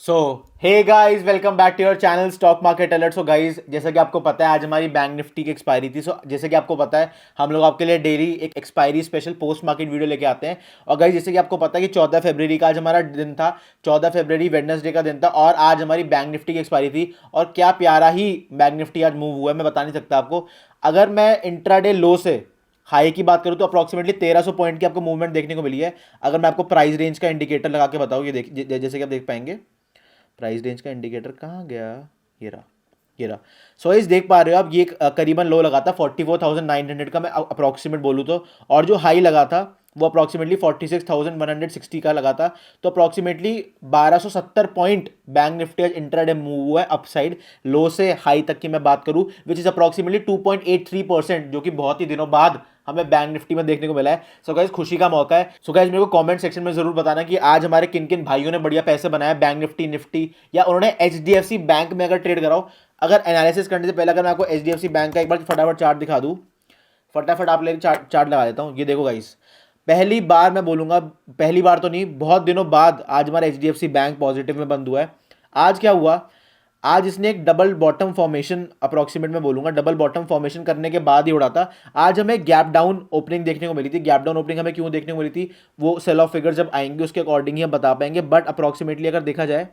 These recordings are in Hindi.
So hey guys, welcome back to your channel stock market alert. So guys, जैसा कि आपको पता है आज हमारी बैंक निफ्टी की एक्सपायरी थी। जैसे कि आपको पता है हम लोग आपके लिए डेली एक expiry special post market video लेके आते हैं। और गाइस, जैसे कि आपको पता है कि 14 फरवरी का आज हमारा दिन था। 14 फरवरी वेडनेसडे का दिन था और आज हमारी बैंक निफ्टी की एक्सपायरी थी। और क्या प्यारा ही बैंक निफ्टी आज मूव हुआ है, मैं बता नहीं सकता आपको। अगर मैं इंट्राडे लो से हाई की बात करूं तो अप्रॉक्सीमेटली 1300 पॉइंट की आपको मूवमेंट देखने को मिली है। अगर मैं आपको प्राइस रेंज का इंडिकेटर लगा के बताऊं, ये देख जैसे कि आप देख पाएंगे, प्राइस रेंज का इंडिकेटर कहाँ गया। ये रहा, ये रहा। सो इस देख पा रहे हो आप, ये करीबन लो लगा था 44,900 का, मैं अप्रॉक्सीमेट बोलूँ तो। और जो हाई लगा था वो अप्रॉक्सीमेटली 46,160 का लगा था। तो अप्रॉक्सीमेटली 1270 पॉइंट बैंक निफ्टी आज इंट्राडे मूव हुआ है अपसाइड। लो से हाई तक की मैं बात करूं, विच इज अप्रॉक्सीमेटली 2.83%, जो कि बहुत ही दिनों बाद हमें बैंक निफ्टी में देखने को मिला है। सो गाइस, खुशी का मौका है। सो गाइस, मेरे को कमेंट सेक्शन में जरूर बताना कि आज हमारे किन किन भाइयों ने बढ़िया पैसे बनाए बैंक निफ्टी निफ्टी, या उन्होंने एचडीएफसी बैंक में अगर ट्रेड कराओ। अगर एनालिसिस करने से पहले अगर मैं आपको एचडीएफसी बैंक का एक बार फटाफट चार्ट दिखा दूं, फटाफट आप लेके चार्ट लगा देता हूं। ये देखो गाइस, पहली बार मैं बोलूंगा, पहली बार तो नहीं, बहुत दिनों बाद आज हमारा एचडीएफसी बैंक पॉजिटिव में बंद हुआ है। आज क्या हुआ, आज इसने एक डबल बॉटम फॉर्मेशन, अप्रॉक्सीमेट में बोलूंगा डबल बॉटम फॉर्मेशन करने के बाद ही उड़ा था। आज हमें गैप डाउन ओपनिंग देखने को मिली थी। गैप डाउन ओपनिंग हमें क्यों देखने को मिली थी, वो सेल ऑफ फिगर जब आएंगे उसके अकॉर्डिंग ही हम बता पाएंगे। बट अप्रॉक्सीमेटली अगर देखा जाए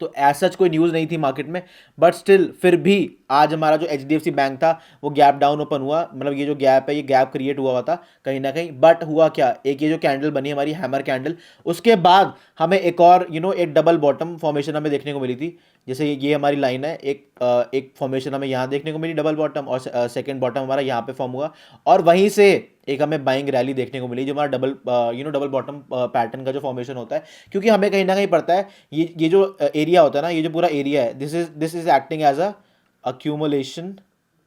तो ऐसा कोई न्यूज़ नहीं थी मार्केट में। बट स्टिल फिर भी आज हमारा जो H D F C bank था वो गैप डाउन ओपन हुआ। मतलब ये जो गैप है, ये गैप क्रिएट हुआ था कहीं ना कहीं। बट हुआ क्या, एक ये जो कैंडल बनी हमारी हैमर कैंडल, उसके बाद हमें एक और एक डबल बॉटम फॉर्मेशन हमें देखने को मिली थी। जैसे ये हमारी लाइन है, एक फॉर्मेशन हमें यहाँ देखने को मिली डबल बॉटम, और सेकंड बॉटम हमारा यहाँ पे फॉर्म हुआ। और वहीं से एक हमें बाइंग रैली देखने को मिली, जो हमारा डबल बॉटम पैटर्न का जो फॉर्मेशन होता है। क्योंकि हमें कहीं ना कहीं पड़ता है ये जो एरिया होता है ना, ये जो पूरा एरिया है, this is acting as a accumulation.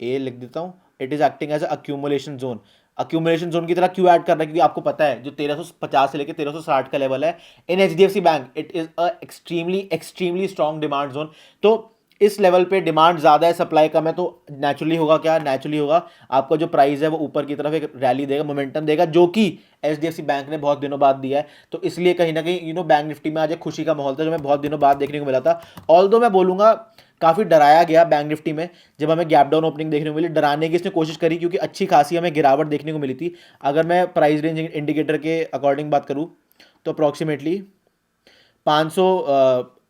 ए लिख देता हूँ, it is acting as a accumulation zone. Accumulation zone की तरह क्यों ऐड कर रहा है, क्योंकि आपको पता है जो 1350 से लेकर 1360 का लेवल है in HDFC bank, it is a extremely extremely strong demand zone. तो इस लेवल पे डिमांड ज़्यादा है, सप्लाई कम है, तो नेचुरली होगा क्या, नेचुरली होगा आपका जो प्राइस है वो ऊपर की तरफ एक रैली देगा, मोमेंटम देगा, जो कि एचडीएफसी बैंक ने बहुत दिनों बाद दिया है। तो इसलिए कहीं ना कहीं बैंक निफ्टी में आज एक खुशी का माहौल था, जो हमें बहुत दिनों बाद देखने को मिला था। ऑल्दो मैं बोलूंगा काफ़ी डराया गया बैंक निफ्टी में जब हमें गैप डाउन ओपनिंग देखने को मिली। डराने की इसने कोशिश करी, क्योंकि अच्छी खासी हमें गिरावट देखने को मिली थी। अगर मैं प्राइस रेंज इंडिकेटर के अकॉर्डिंग बात करूँ तो अप्रॉक्सीमेटली 500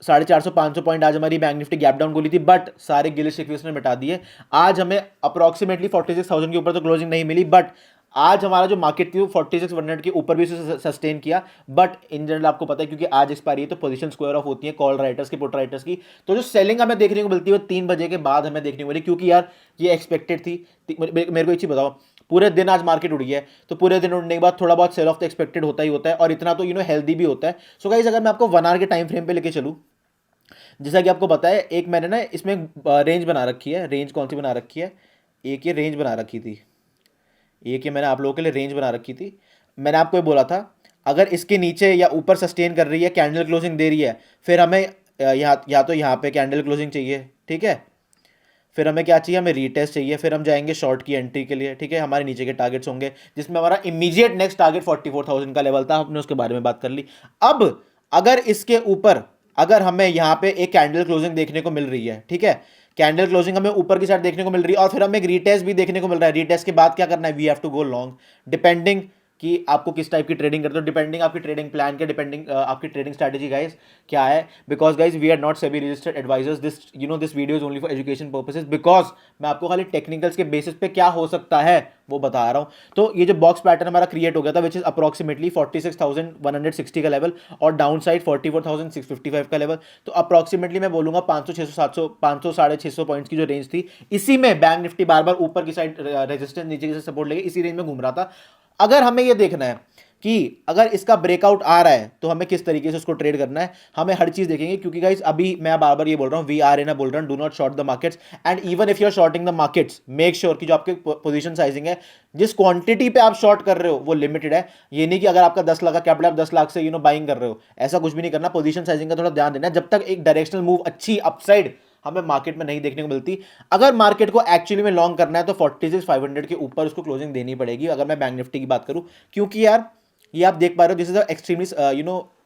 450 500 पॉइंट आज हमारी बैंक निफ्टी गैप डाउन गोली थी। बट सारे गिले शिकवे ने मिटा दिए। आज हमें अप्रॉक्सीमेटली 46,000 के ऊपर तो क्लोजिंग नहीं मिली, बट आज हमारा जो मार्केट थी वो 46,100 के ऊपर भी सस्टेन किया। बट इन जनरल आपको पता है, क्योंकि आज एक्सपायरी है तो पोजीशन स्क्वायर ऑफ होती है कॉल राइटर्स की, पुट राइटर्स की। तो जो सेलिंग हमें देखने को मिलती है वो 3 बजे के बाद हमें देखने को मिली, क्योंकि यार ये एक्सपेक्टेड थी। मेरे को एक चीज बताओ, पूरे दिन आज मार्केट उड़ी है, तो पूरे दिन उड़ने के बाद थोड़ा बहुत सेल ऑफ तो एक्सपेक्टेड होता ही होता है, और इतना तो हेल्दी भी होता है। सो गाइस, अगर मैं आपको 1 आवर के टाइम फ्रेम पे लेके चलूँ, जैसा कि आपको पता है, एक मैंने ना इसमें रेंज बना रखी है। रेंज कौन सी बना रखी है, एक ये रेंज बना रखी थी, एक ये मैंने आप लोगों के लिए रेंज बना रखी थी। मैंने आपको ये बोला था, अगर इसके नीचे या ऊपर सस्टेन कर रही है, कैंडल क्लोजिंग दे रही है, फिर हमें यहाँ या तो यहाँ पे कैंडल क्लोजिंग चाहिए, ठीक है। फिर हमें क्या चाहिए, हमें रीटेस्ट चाहिए, फिर हम जाएंगे शॉर्ट की एंट्री के लिए, ठीक है। हमारे नीचे के टारगेट्स होंगे, जिसमें हमारा इमीडिएट नेक्स्ट टारगेट 44,000 का लेवल था, हमने उसके बारे में बात कर ली। अब अगर इसके ऊपर, अगर हमें यहाँ पे एक कैंडल क्लोजिंग देखने को मिल रही है, ठीक है, कैंडल क्लोजिंग हमें ऊपर की साइड देखने को मिल रही है, और फिर हमें एक रीटेस्ट भी देखने को मिल रहा है। रीटेस्ट के बाद क्या करना है, we have to go long, depending कि आपको किस टाइप की ट्रेडिंग करते हो, डिपेंडिंग आपकी ट्रेडिंग प्लान के, डिपेंडिंग आपकी ट्रेडिंग स्ट्रैटेजी गाइस क्या है। Because guys, we are not SEBI registered advisers, this video is only for education purposes. Because मैं आपको खाली टेक्निकल्स के बेसिस पे क्या हो सकता है वो बता रहा हूँ। तो ये जो बॉक्स पैटर्न हमारा क्रिएट हो गया था, विच इज अप्रॉक्सीमेटली 46,160 का लेवल, और डाउन साइड 44,655 का लेवल। तो अप्रॉक्सीमेटली मैं बोलूंगा 500 600 700 500 650 पॉइंट्स की जो रेंज थी, इसी में बैंक निफ्टी बार बार ऊपर की साइड रेजिस्टेंस, नीचे की सपोर्ट लेके इसी रेंज में घूम रहा था। अगर हमें यह देखना है कि अगर इसका ब्रेकआउट आ रहा है तो हमें किस तरीके से उसको ट्रेड करना है, हमें हर चीज देखेंगे। क्योंकि गाइस, अभी मैं बार बार ये बोल रहा हूं, वी आर इन बोल रहा हूं, do not short the markets, and even if you are shorting the markets, make sure कि जो आपके पोजीशन साइजिंग है, जिस क्वांटिटी पे आप शॉर्ट कर रहे हो वो लिमिटेड है। ये नहीं कि अगर आपका 10 लाख का कैपिटल, आप 10 लाख से बाइंग कर रहे हो, ऐसा कुछ भी नहीं करना। पोजीशन साइजिंग का थोड़ा ध्यान देना, जब तक एक डायरेक्शनल मूव अच्छी अपसाइड हमें मार्केट में नहीं देखने को मिलती। अगर मार्केट को एक्चुअली में लॉन्ग करना है तो 46,500 के ऊपर उसको क्लोजिंग देनी पड़ेगी, अगर मैं बैंक निफ्टी की बात करूं। क्योंकि यार, ये आप देख पा रहे हो, this is extremely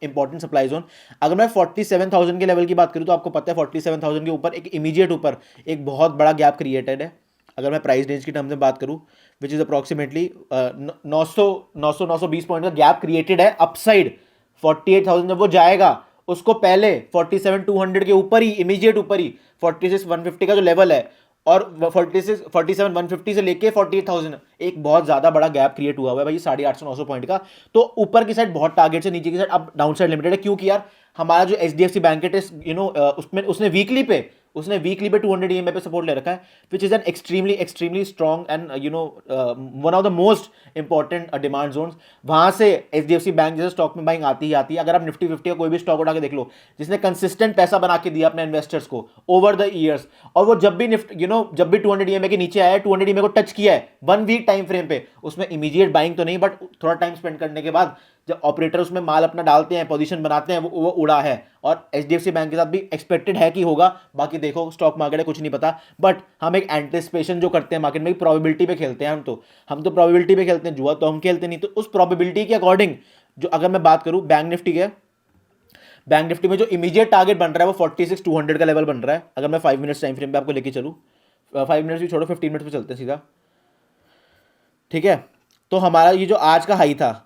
important supply zone. अगर मैं 47,000 के लेवल की बात करूँ तो आपको पता है 47,000 के ऊपर एक इमीडिएट ऊपर एक बहुत बड़ा गैप क्रिएटेड है। अगर मैं प्राइस रेंज की टर्म्स में बात करूँ विच इज़ अप्रॉक्सीमेटली 900 पॉइंट का गैप क्रिएटेड है अपसाइड। 48,000 जब वो जाएगा उसको पहले 47,200 के ऊपर ही, इमीडिएट ऊपर ही 46,150 का जो लेवल है और 47,150 से लेके 48,000 एक बहुत ज्यादा बड़ा गैप क्रिएट हुआ है भाई, 850-900 पॉइंट का। तो ऊपर की साइड बहुत टारगेट है, नीचे की साइड अब डाउन साइड लिमिटेड है, क्योंकि यार हमारा जो एचडीएफसी बैंक है उसमें उसने वीकली पे 200 ईएमए पे सपोर्ट ले रखा है, which is an extremely strong and one of the most important demand zones. वहां से एचडीएफसी बैंक जैसे स्टॉक में बाइंग आती ही आती है। अगर आप निफ्टी 50 का कोई भी स्टॉक उठा के देख लो जिसने कंसिस्टेंट पैसा बना के दिया अपने इन्वेस्टर्स को ओवर द ईयर्स, और वो जब भी जब भी 200 ईएमए के नीचे आया, 200 ईएमए को टच किया है 1 वीक टाइम फ्रेम पे, उसमें इमीडिएट बाइंग तो नहीं बट थोड़ा टाइम स्पेंड करने के बाद जब ऑपरेटर उसमें माल अपना डालते हैं, पोजीशन बनाते हैं, वो उड़ा है। और एचडीएफसी बैंक के साथ भी एक्सपेक्टेड है कि होगा, बाकी देखो स्टॉक मार्केट है कुछ नहीं पता, बट हम एक एंटिसिपेशन जो करते हैं मार्केट में, प्रोबेबिलिटी पे खेलते हैं हम तो प्रोबेबिलिटी पे खेलते हैं, जुआ तो हम खेलते नहीं। तो उस प्रोबेबिलिटी के अकॉर्डिंग जो अगर मैं बात करूं बैंक निफ्टी के, बैंक निफ्टी में जो इमीडिएट टारगेट बन रहा है वो 46,200 का लेवल बन रहा है। अगर मैं 5 मिनट्स टाइम फ्रेम पे आपको लेके चलूँ, 5 मिनट्स भी छोड़ो, 15 मिनट्स पे चलते हैं सीधा, ठीक है। तो हमारा ये जो आज का हाई था,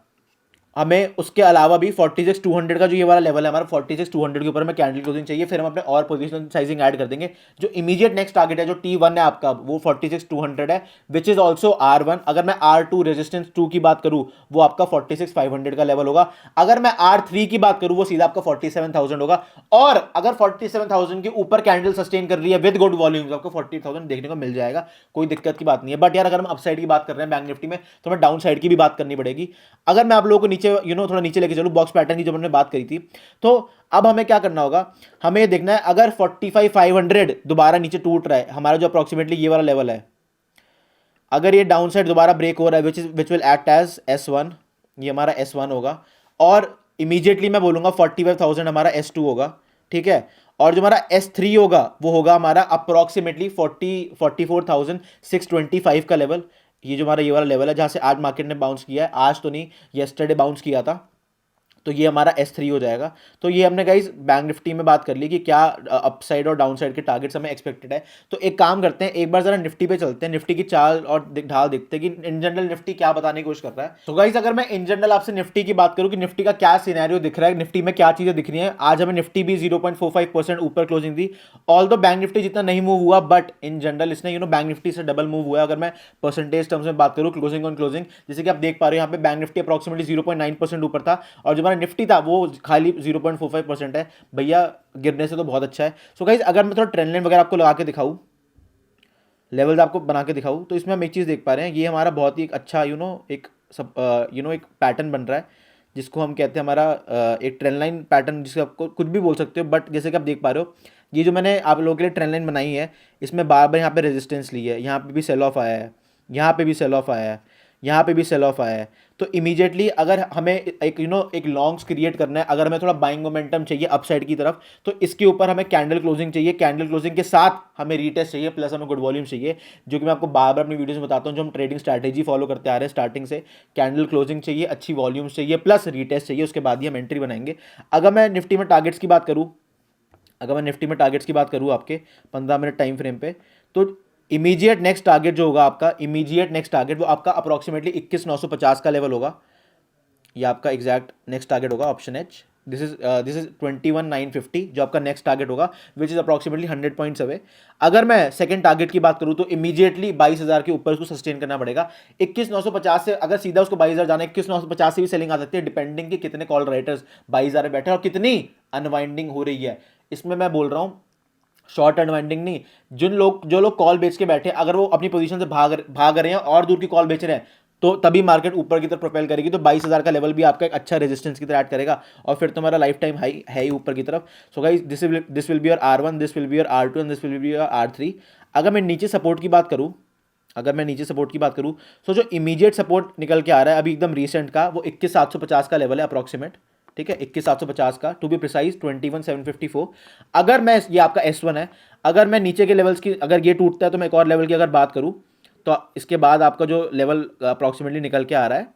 हमें उसके अलावा भी 46,200 का जो ये वाला लेवल है हमारा 46,200 के ऊपर हमें कैंडल क्लोजिंग चाहिए, फिर हम अपने और पोजीशन साइजिंग ऐड कर देंगे। जो इमीडिएट नेक्स्ट टारगेट है जो T1 है आपका वो 46,200 है, विच इज ऑल्सो R1। अगर मैं R2 रेजिस्टेंस 2 की बात करूं वो आपका 46,500 का लेवल होगा। अगर मैं R3 की बात करूं वो सीधा आपका 47,000 होगा। और अगर 47,000 के ऊपर कैंडल सस्टेन कर रही है विद गुड वॉल्यूम्स, आपको 40,000 देखने को मिल जाएगा, कोई दिक्कत की बात नहीं है। बट यार अगर हम अपसाइड की बात कर रहे हैं बैंक निफ्टी में तो हमें डाउन साइड की भी बात करनी पड़ेगी। अगर मैं आप लोगों को नीचे थोड़ा नीचे लेके चलूं, बॉक्स पैटर्न की जो हमने बात करी थी, तो अब हमें क्या करना होगा, हमें देखना है अगर 45,500 दोबारा नीचे टूट रहा है, हमारा जो अप्रोक्सीमेटली ये वाला लेवल है, अगर ये डाउन साइड दोबारा ब्रेक हो रहा है which will act as S1, ये हमारा S1 होगा, और इमीडिएटली मैं बोलूंगा 45,000 हमारा S2 होगा, ठीक है। और जो हमारा S3 होगा वो होगा हमारा अप्रोक्सीमेटली 44,625 का लेवल। ये जो हमारा ये वाला लेवल है जहां से आज मार्केट ने बाउंस किया है, आज तो नहीं येस्टरडे बाउंस किया था, तो ये हमारा S3 हो जाएगा। तो ये हमने गाइस बैंक निफ्टी में बात कर ली कि क्या अपसाइड और डाउन साइड के टारगेट्स हमें एक्सपेक्टेड है। तो एक काम करते हैं, एक बार जरा निफ्टी पे चलते हैं, निफ्टी की चाल और ढाल देखते हैं कि इन जनरल निफ्टी क्या बताने की कोशिश कर रहा है। तो गाइस अगर मैं इन जनरल आपसे निफ्टी की बात करूं कि निफ्टी का क्या सिनेरियो दिख रहा है, निफ्टी में क्या चीजें दिख रही है, आज हमें निफ्टी भी 0.45% ऊपर क्लोजिंग दी। ऑल दो बैंक निफ्टी जितना नहीं मूव हुआ, बट इन जनरल इसने बैंक निफ्टी से डबल मूव हुआ है। अगर मैं परसेंटेज टर्म्स में बात करूं क्लोजिंग ऑन क्लोजिंग, जैसे कि आप देख पा रहे हो यहाँ पे बैंक निफ्टी अप्रोक्सीमेटली 0.9% ऊपर था और जो हमारा निफ्टी था वो खाली 0.45% है। भैया गिरने से तो बहुत अच्छा है। सो गाइस अगर मैं थोड़ा ट्रेंड लाइन वगैरह आपको लगा के दिखाऊं, लेवल्स आपको बना के दिखाऊं, तो इसमें हम एक चीज़ देख पा रहे हैं, ये हमारा बहुत ही एक अच्छा एक एक पैटर्न बन रहा है जिसको हम कहते हैं हमारा एक ट्रेंड लाइन पैटर्न, जिसको आपको कुछ भी बोल सकते हो। बट जैसे कि आप देख पा रहे हो ये जो मैंने आप लोगों के लिए ट्रेंड लाइन बनाई है, इसमें बार बार यहाँ पे रेजिस्टेंस ली है, यहाँ पे भी सेल ऑफ आया है, यहाँ पे भी सेल ऑफ आया है, यहाँ पे भी सेल ऑफ आया है। तो इमीडिएटली अगर हमें एक लॉन्ग्स क्रिएट करना है, अगर हमें थोड़ा बाइंग मोमेंटम चाहिए अपसाइड की तरफ, तो इसके ऊपर हमें कैंडल क्लोजिंग चाहिए, कैंडल क्लोजिंग के साथ हमें रीटेस्ट चाहिए, प्लस हमें गुड वॉल्यूम चाहिए, जो कि मैं आपको बार बार अपनी वीडियोस में बताता हूँ, जो हम ट्रेडिंग स्ट्रैटेजी फॉलो करते आ रहे हैं स्टार्टिंग से। कैंडल क्लोजिंग चाहिए, अच्छी वॉल्यूम्स चाहिए, प्लस रीटेस्ट चाहिए, उसके बाद ही हम एंट्री बनाएंगे। अगर मैं निफ्टी में टारगेट्स की बात करूँ, आपके 15 मिनट टाइम फ्रेम पे, तो इमीडिएट नेक्स्ट टारगेट जो होगा आपका, इमीडिएट नेक्स्ट टारगेट वो आपका अप्रोक्सीमेटली 21,950 का लेवल होगा। ये आपका एग्जैक्ट नेक्स्ट टारगेट होगा, ऑप्शन एच। दिस इज 21,950 जो आपका नेक्स्ट टारगेट होगा, which is approximately 100 points away. अगर मैं सेकंड टारगेट की बात करूं तो इमीडिएटली 22,000 के ऊपर उसको सस्टेन करना पड़ेगा। 21,950 से अगर सीधा उसको 22,000 जाना है, 21,950 से भी सेलिंग आ सकती है, डिपेंडिंग कि कितने कॉल राइटर्स 22,000 में बैठे और कितनी अनवाइंडिंग हो रही है। इसमें मैं बोल रहा हूं शॉर्ट अनवाइंडिंग नहीं, जो लोग कॉल बेच के बैठे, अगर वो अपनी पोजीशन से भाग रहे हैं और दूर की कॉल बेच रहे हैं, तो तभी मार्केट ऊपर की तरफ प्रोपेल करेगी। तो 22,000 का लेवल भी आपका एक अच्छा रेजिस्टेंस की तरह ऐड करेगा और फिर तुम्हारा लाइफ टाइम हाई है ही ऊपर की तरफ। So guys this will be your R1, this will be your R2 and this will be your R3। अगर मैं नीचे सपोर्ट की बात करूं, सो जो इमीडिएट सपोर्ट निकल के आ रहा है अभी एकदम रिसेंट का, वो 21,750 का लेवल है अप्रोक्सीमेट, ठीक है, 21,750 का, टू बी प्रिसाइज 21,754। अगर मैं ये आपका S1 है, अगर मैं नीचे के लेवल्स की, अगर ये टूटता है तो मैं एक और लेवल की अगर बात करूं, तो इसके बाद आपका जो लेवल अप्रोक्सीमेटली निकल के आ रहा है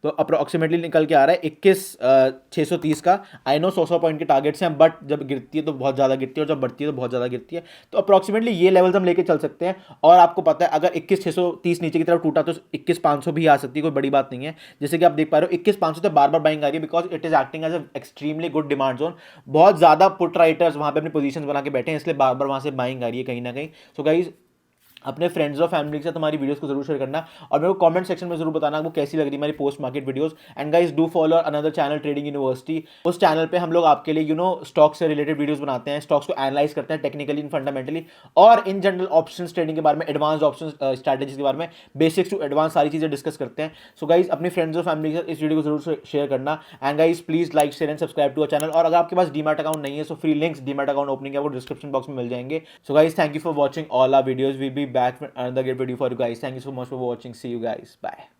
तो अप्रोक्सीमेटली निकल के आ रहा है 21,630 का। आई नो 100 पॉइंट के टारगेट्स हैं, बट जब गिरती है तो बहुत ज़्यादा गिरती है और जब बढ़ती है तो बहुत ज़्यादा गिरती है। तो अप्रोक्सीमेटली ये लेवल्स हम लेके चल सकते हैं। और आपको पता है अगर 21,630 नीचे की तरफ टूटा तो 21,500 भी आ सकती है, कोई बड़ी बात नहीं है। जैसे कि आप देख पा रहे हो 21,500 से बार बार बाइंग आ रही है, because it is acting as extremely good demand zone. बहुत ज़्यादा पुट राइटर्स वहाँ पे अपनी पोजीशंस बना के बैठे हैं, इसलिए बार बार वहाँ से बाइंग आ रही है कहीं ना कहीं। सो गाइज अपने फ्रेंड्स और फैमिली के साथ हमारी वीडियोस को जरूर शेयर करना और मेरे को कमेंट सेक्शन में जरूर बताना आपको कैसी लग रही है हमारी post market videos. And guys do follow another channel trading university. उस चैनल पे हम लोग आपके लिए स्टॉक से रिलेटेड वीडियोस बनाते हैं, स्टॉक्स को एनालाइज करते हैं टेक्निकली एंड फंडामेंटली, और इन जनरल ऑप्शन ट्रेडिंग के बारे में, एडवांस ऑप्शन स्ट्रैटेजीज के बारे में, बेसिक्स टू एडवांस सारी चीजें डिस्कस करते हैं। सो गाइस अपनी फ्रेंड्स और फैमिली के साथ इस वीडियो को जरूर शेयर करना। And guys please like share and subscribe to our channel. और अगर आपके पास डीमैट अकाउंट नहीं है so free links demat account opening है वो डिस्क्रिप्शन बॉक्स में मिल जाएंगे। So guys thank you for watching all our videos, we be back with another great video for you guys. Thank you so much for watching. See you guys. Bye.